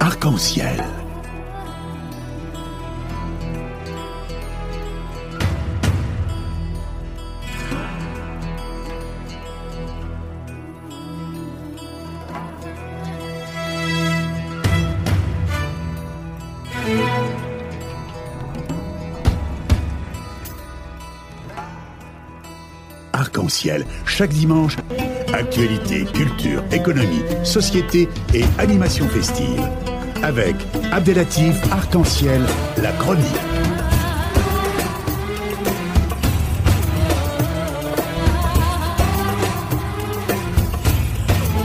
Arc-en-ciel. Arc-en-ciel, chaque dimanche, actualité, culture, économie, société et animation festive. Avec Abdelatif Arc-en-ciel, la chronique.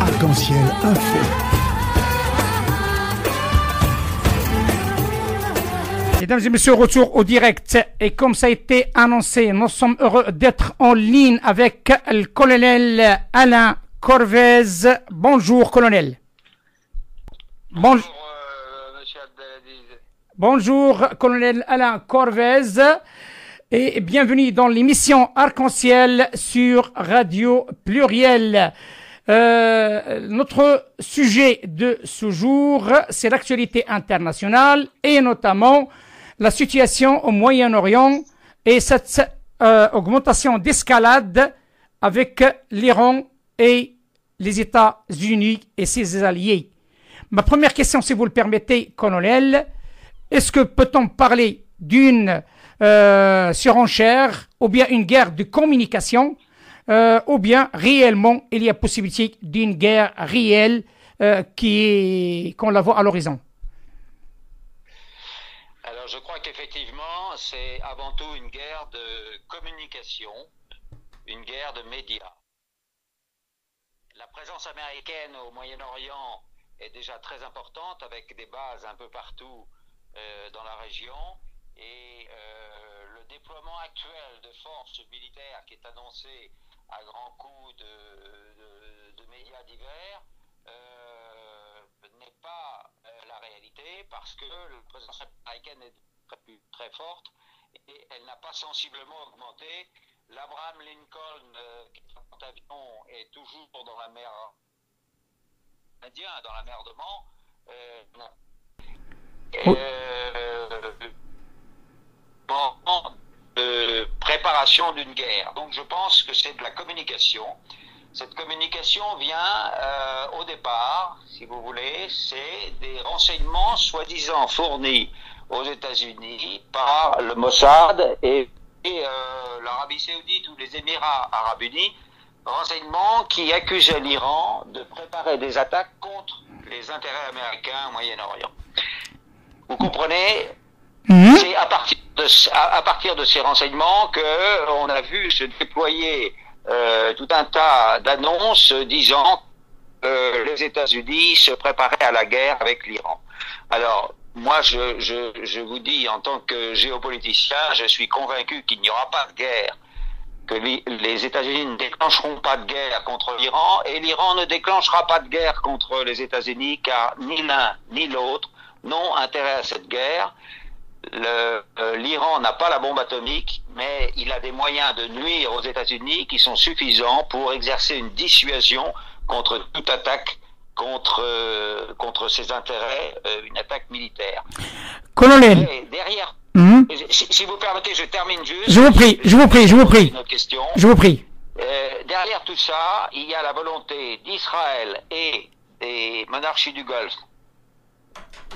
Arc-en-ciel info. Mesdames et messieurs, retour au direct. Et comme ça a été annoncé, nous sommes heureux d'être en ligne avec le colonel Alain Corvez. Bonjour, colonel. Bonjour, monsieur Abdelaziz. Bonjour, colonel Alain Corvez. Et bienvenue dans l'émission Arc-en-ciel sur Radio Pluriel. Notre sujet de ce jour, c'est l'actualité internationale et notamment la situation au Moyen-Orient et cette augmentation d'escalade avec l'Iran et les États-Unis et ses alliés. Ma première question, si vous le permettez, colonel, est-ce que peut-on parler d'une surenchère ou bien une guerre de communication ou bien réellement il y a possibilité d'une guerre réelle qu'on la voit à l'horizon? Alors je crois qu'effectivement c'est avant tout une guerre de communication, une guerre de médias. La présence américaine au Moyen-Orient est déjà très importante avec des bases un peu partout dans la région et le déploiement actuel de forces militaires qui est annoncé à grands coups de médias divers n'est pas la réalité parce que la présence américaine est très forte et elle n'a pas sensiblement augmenté. L'Abraham Lincoln qui est en avion est toujours dans la mer Indien, dans la mer d'Oman. Préparation d'une guerre. Donc je pense que c'est de la communication. Cette communication vient au départ, si vous voulez, c'est des renseignements soi-disant fournis aux États-Unis par le Mossad et l'Arabie Saoudite ou les Émirats Arabes Unis, renseignements qui accusaient l'Iran de préparer des attaques contre les intérêts américains au Moyen-Orient. Vous comprenez? C'est à partir de ces renseignements que on a vu se déployer tout un tas d'annonces disant que les États-Unis se préparaient à la guerre avec l'Iran. Alors, moi, je vous dis, en tant que géopoliticien, je suis convaincu qu'il n'y aura pas de guerre, que les États-Unis ne déclencheront pas de guerre contre l'Iran, et l'Iran ne déclenchera pas de guerre contre les États-Unis, car ni l'un ni l'autre n'ont intérêt à cette guerre. L'Iran n'a pas la bombe atomique, mais il a des moyens de nuire aux États-Unis qui sont suffisants pour exercer une dissuasion contre toute attaque contre ses intérêts, une attaque militaire. Colonel, et derrière, si vous permettez, je termine juste. Je vous prie. Une autre question. Je vous prie. Derrière tout ça, il y a la volonté d'Israël et des monarchies du Golfe,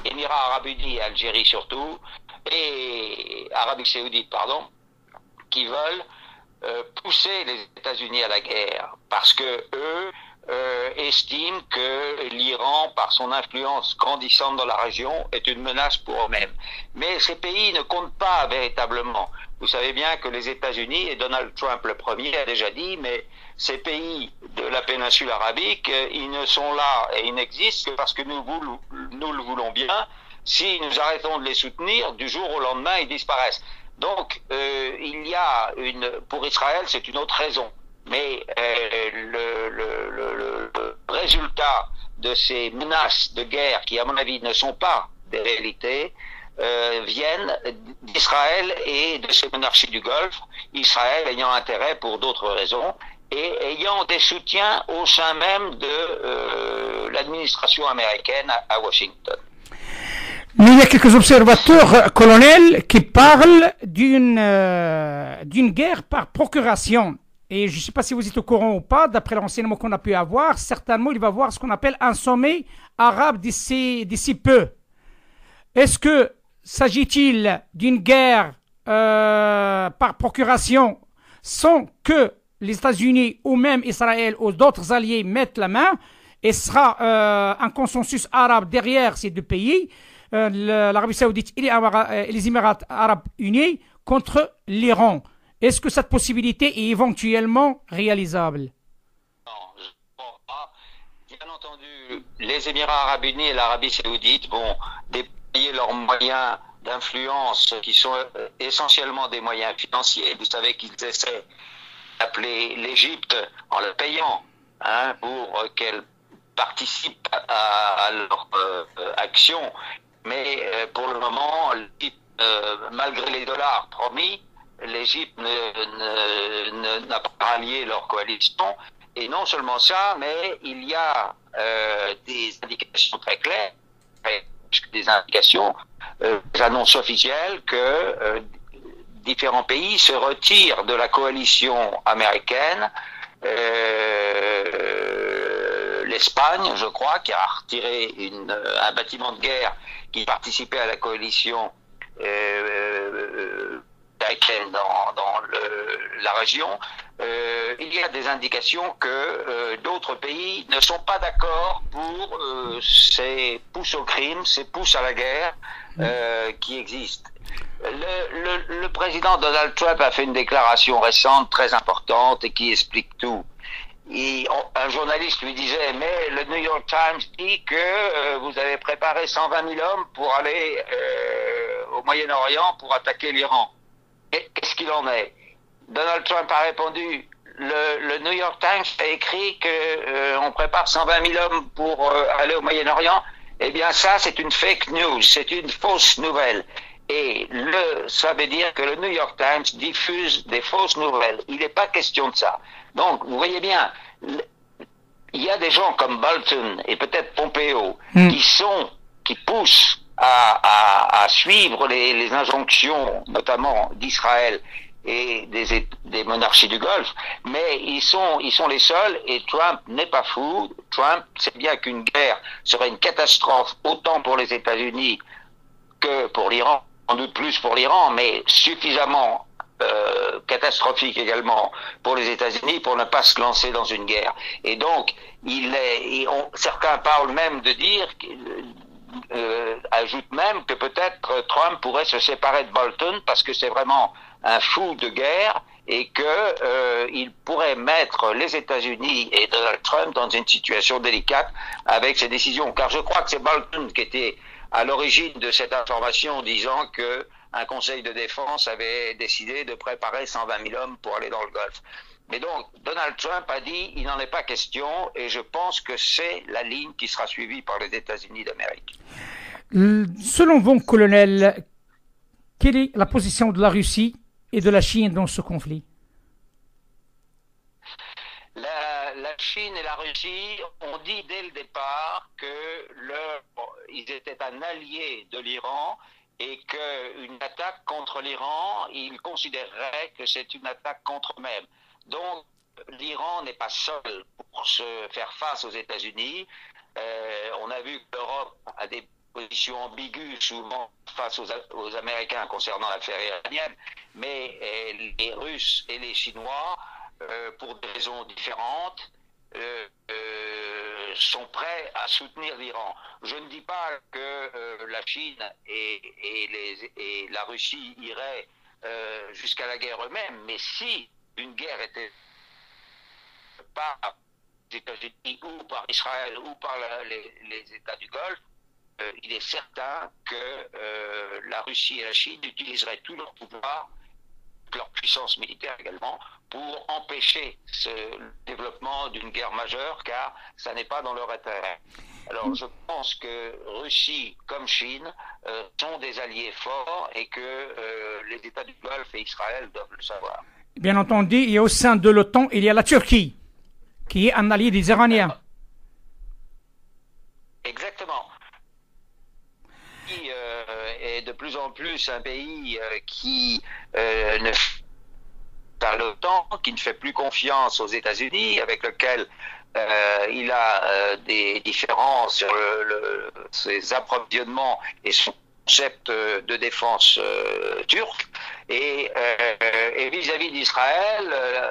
Émirats Arabes Unis et Algérie surtout, et Arabie Saoudite, pardon, qui veulent pousser les États-Unis à la guerre, parce que eux estiment que l'Iran, par son influence grandissante dans la région, est une menace pour eux-mêmes. Mais ces pays ne comptent pas véritablement. Vous savez bien que les États-Unis, et Donald Trump le premier a déjà dit, mais ces pays de la péninsule arabique, ils ne sont là et ils n'existent que parce que nous le voulons bien. Si nous arrêtons de les soutenir, du jour au lendemain, ils disparaissent. Donc, il y a pour Israël, c'est une autre raison. Mais le résultat de ces menaces de guerre, qui à mon avis ne sont pas des réalités, viennent d'Israël et de ces monarchies du Golfe, Israël ayant intérêt pour d'autres raisons, et ayant des soutiens au sein même de l'administration américaine à Washington. Mais il y a quelques observateurs, colonels, qui parlent d'une guerre par procuration. Et je ne sais pas si vous êtes au courant ou pas, d'après le renseignement qu'on a pu avoir, certainement il va y avoir ce qu'on appelle un sommet arabe d'ici peu. Est-ce que s'agit-il d'une guerre par procuration sans que les États-Unis ou même Israël ou d'autres alliés mettent la main et sera un consensus arabe derrière ces deux pays, l'Arabie Saoudite et les Émirats Arabes Unis contre l'Iran? Est-ce que cette possibilité est éventuellement réalisable? Non, je ne pense pas. Bien entendu, les Émirats Arabes Unis et l'Arabie Saoudite vont déployer leurs moyens d'influence qui sont essentiellement des moyens financiers. Vous savez qu'ils essaient d'appeler l'Égypte en la payant pour qu'elle participe à leur action. Mais pour le moment, malgré les dollars promis, l'Égypte n'a pas rallié leur coalition. Et non seulement ça, mais il y a des indications très claires, des indications, des annonces officielles que différents pays se retirent de la coalition américaine. L'Espagne, je crois, qui a retiré un bâtiment de guerre qui participait à la coalition américaine dans la région. Il y a des indications que d'autres pays ne sont pas d'accord pour ces pousses au crime, ces pousses à la guerre qui existent. Le président Donald Trump a fait une déclaration récente très importante et qui explique tout. Un journaliste lui disait, mais le New York Times dit que vous avez préparé 120 000 hommes pour aller au Moyen-Orient pour attaquer l'Iran. Qu'est-ce qu'il en est? Donald Trump a répondu, le New York Times a écrit que on prépare 120 000 hommes pour aller au Moyen-Orient. Eh bien ça, c'est une fake news, c'est une fausse nouvelle. Et ça veut dire que le New York Times diffuse des fausses nouvelles. Il n'est pas question de ça. Donc, vous voyez bien, il y a des gens comme Bolton et peut-être Pompeo qui poussent à suivre les injonctions, notamment d'Israël et des monarchies du Golfe, mais ils sont les seuls, et Trump n'est pas fou. Trump sait bien qu'une guerre serait une catastrophe autant pour les États-Unis que pour l'Iran, en doute plus pour l'Iran, mais suffisamment catastrophique également pour les États-Unis pour ne pas se lancer dans une guerre. Et donc, certains parlent même de dire, ajoutent même que peut-être Trump pourrait se séparer de Bolton parce que c'est vraiment un fou de guerre et que il pourrait mettre les États-Unis et Donald Trump dans une situation délicate avec ses décisions. Car je crois que c'est Bolton qui était à l'origine de cette information disant que un conseil de défense avait décidé de préparer 120 000 hommes pour aller dans le Golfe. Mais donc, Donald Trump a dit, il n'en est pas question, et je pense que c'est la ligne qui sera suivie par les États-Unis d'Amérique. Selon vous, colonel, quelle est la position de la Russie et de la Chine dans ce conflit? La Chine et la Russie ont dit dès le départ qu'ils étaient un allié de l'Iran et qu'une attaque contre l'Iran, ils considéreraient que c'est une attaque contre eux-mêmes. Donc, l'Iran n'est pas seul pour se faire face aux États-Unis. On a vu que l'Europe a des positions ambiguës souvent face aux Américains concernant l'affaire iranienne, mais les Russes et les Chinois, pour des raisons différentes, sont prêts à soutenir l'Iran. Je ne dis pas que la Chine et la Russie iraient jusqu'à la guerre eux-mêmes, mais si une guerre était par les États-Unis ou par Israël ou par les États du Golfe, il est certain que la Russie et la Chine utiliseraient tout leur pouvoir, leur puissance militaire également, pour empêcher le développement d'une guerre majeure, car ça n'est pas dans leur intérêt. Alors je pense que Russie comme Chine sont des alliés forts et que les États du Golfe et Israël doivent le savoir. Bien entendu, et au sein de l'OTAN, il y a la Turquie, qui est un allié des Iraniens. Exactement. plus en plus un pays qui ne fait pas l'OTAN, qui ne fait plus confiance aux États-Unis, avec lequel il a des différences sur ses approvisionnements et son concept de défense turc. Et vis-à-vis d'Israël,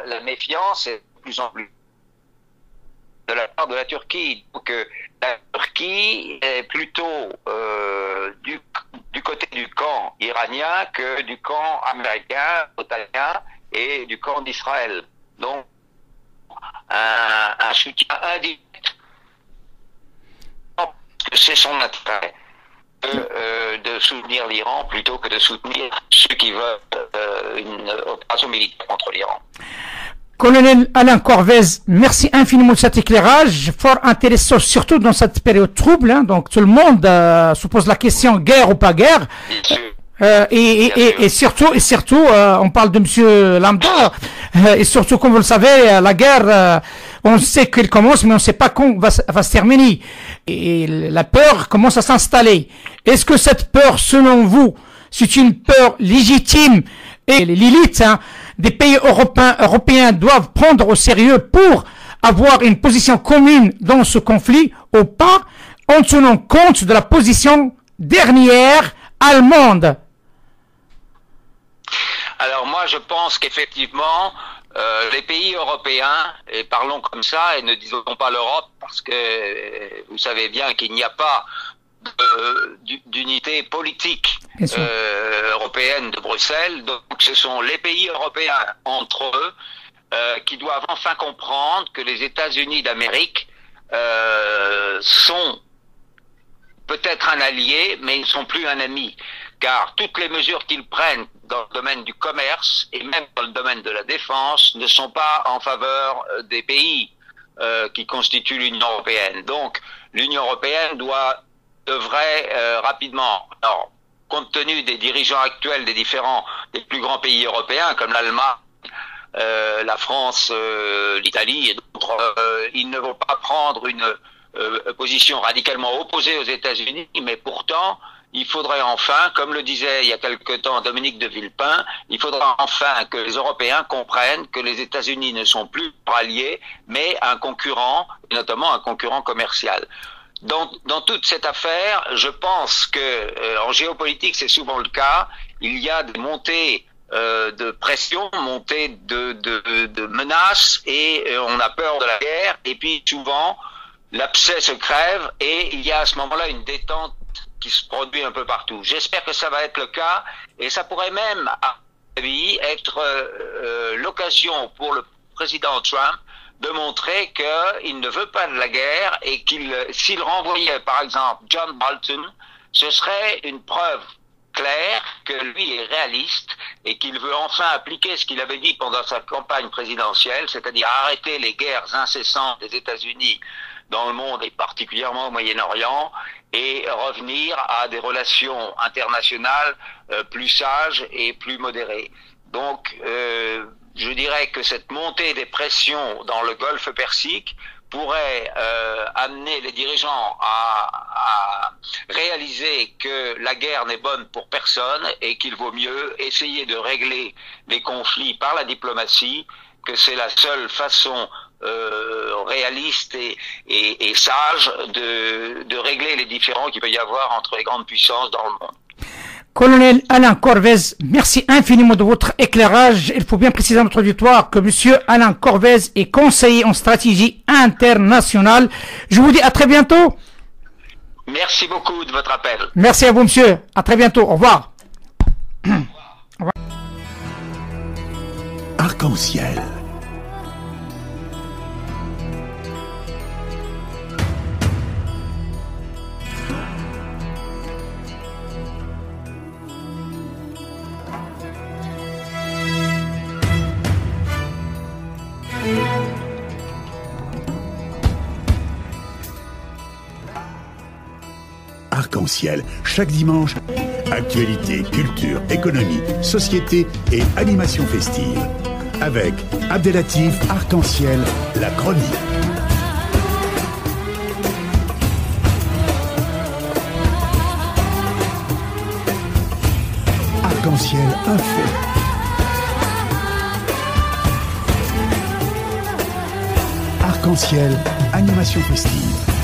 la méfiance est de plus en plus de la part de la Turquie. Donc la Turquie est plutôt du côté du camp iranien que du camp américain, otanien et du camp d'Israël. Donc un soutien indirect, c'est son intérêt de soutenir l'Iran plutôt que de soutenir ceux qui veulent une opération militaire contre l'Iran. Colonel Alain Corvez, merci infiniment de cet éclairage, fort intéressant, surtout dans cette période trouble. Hein, donc tout le monde se pose la question guerre ou pas guerre. Bien sûr. Et surtout, on parle de Monsieur Lambda, et surtout, comme vous le savez, la guerre, on sait qu'elle commence, mais on ne sait pas quand va se terminer. Et la peur commence à s'installer. Est-ce que cette peur, selon vous, c'est une peur légitime et l'élite des pays européens doivent prendre au sérieux pour avoir une position commune dans ce conflit ou pas, en tenant compte de la position dernière allemande? Alors moi je pense qu'effectivement les pays européens, et parlons comme ça et ne disons pas l'Europe parce que vous savez bien qu'il n'y a pas d'unité politique européenne de Bruxelles, donc ce sont les pays européens entre eux qui doivent enfin comprendre que les États-Unis d'Amérique sont peut-être un allié, mais ils ne sont plus un ami, car toutes les mesures qu'ils prennent dans le domaine du commerce et même dans le domaine de la défense ne sont pas en faveur des pays qui constituent l'Union européenne. Donc l'Union européenne devrait rapidement, alors, compte tenu des dirigeants actuels des plus grands pays européens comme l'Allemagne, la France, l'Italie et d'autres, ils ne vont pas prendre une position radicalement opposée aux États-Unis, mais pourtant il faudrait enfin, comme le disait il y a quelque temps Dominique de Villepin, il faudra enfin que les Européens comprennent que les États-Unis ne sont plus leur allié, mais un concurrent, et notamment un concurrent commercial. Dans toute cette affaire, je pense que en géopolitique, c'est souvent le cas, il y a des montées de pression, montées de menaces, et on a peur de la guerre, et puis souvent l'abcès se crève, et il y a à ce moment-là une détente qui se produit un peu partout. J'espère que ça va être le cas, et ça pourrait même, à mon avis, être l'occasion pour le président Trump de montrer qu'il ne veut pas de la guerre et s'il renvoyait par exemple John Bolton, ce serait une preuve claire que lui est réaliste et qu'il veut enfin appliquer ce qu'il avait dit pendant sa campagne présidentielle, c'est-à-dire arrêter les guerres incessantes des États-Unis dans le monde et particulièrement au Moyen-Orient et revenir à des relations internationales plus sages et plus modérées. Donc, je dirais que cette montée des pressions dans le Golfe Persique pourrait amener les dirigeants à réaliser que la guerre n'est bonne pour personne et qu'il vaut mieux essayer de régler les conflits par la diplomatie, que c'est la seule façon réaliste et sage de régler les différends qu'il peut y avoir entre les grandes puissances dans le monde. Colonel Alain Corvez, merci infiniment de votre éclairage. Il faut bien préciser à notre auditoire que Monsieur Alain Corvez est conseiller en stratégie internationale. Je vous dis à très bientôt. Merci beaucoup de votre appel. Merci à vous, monsieur. À très bientôt. Au revoir. Au revoir. Arc-en-ciel. Arc-en-ciel, chaque dimanche, actualité, culture, économie, société et animation festive. Avec Abdelatif Arc-en-ciel, la chronique. Arc-en-ciel info. Arc-en-ciel, animation festive.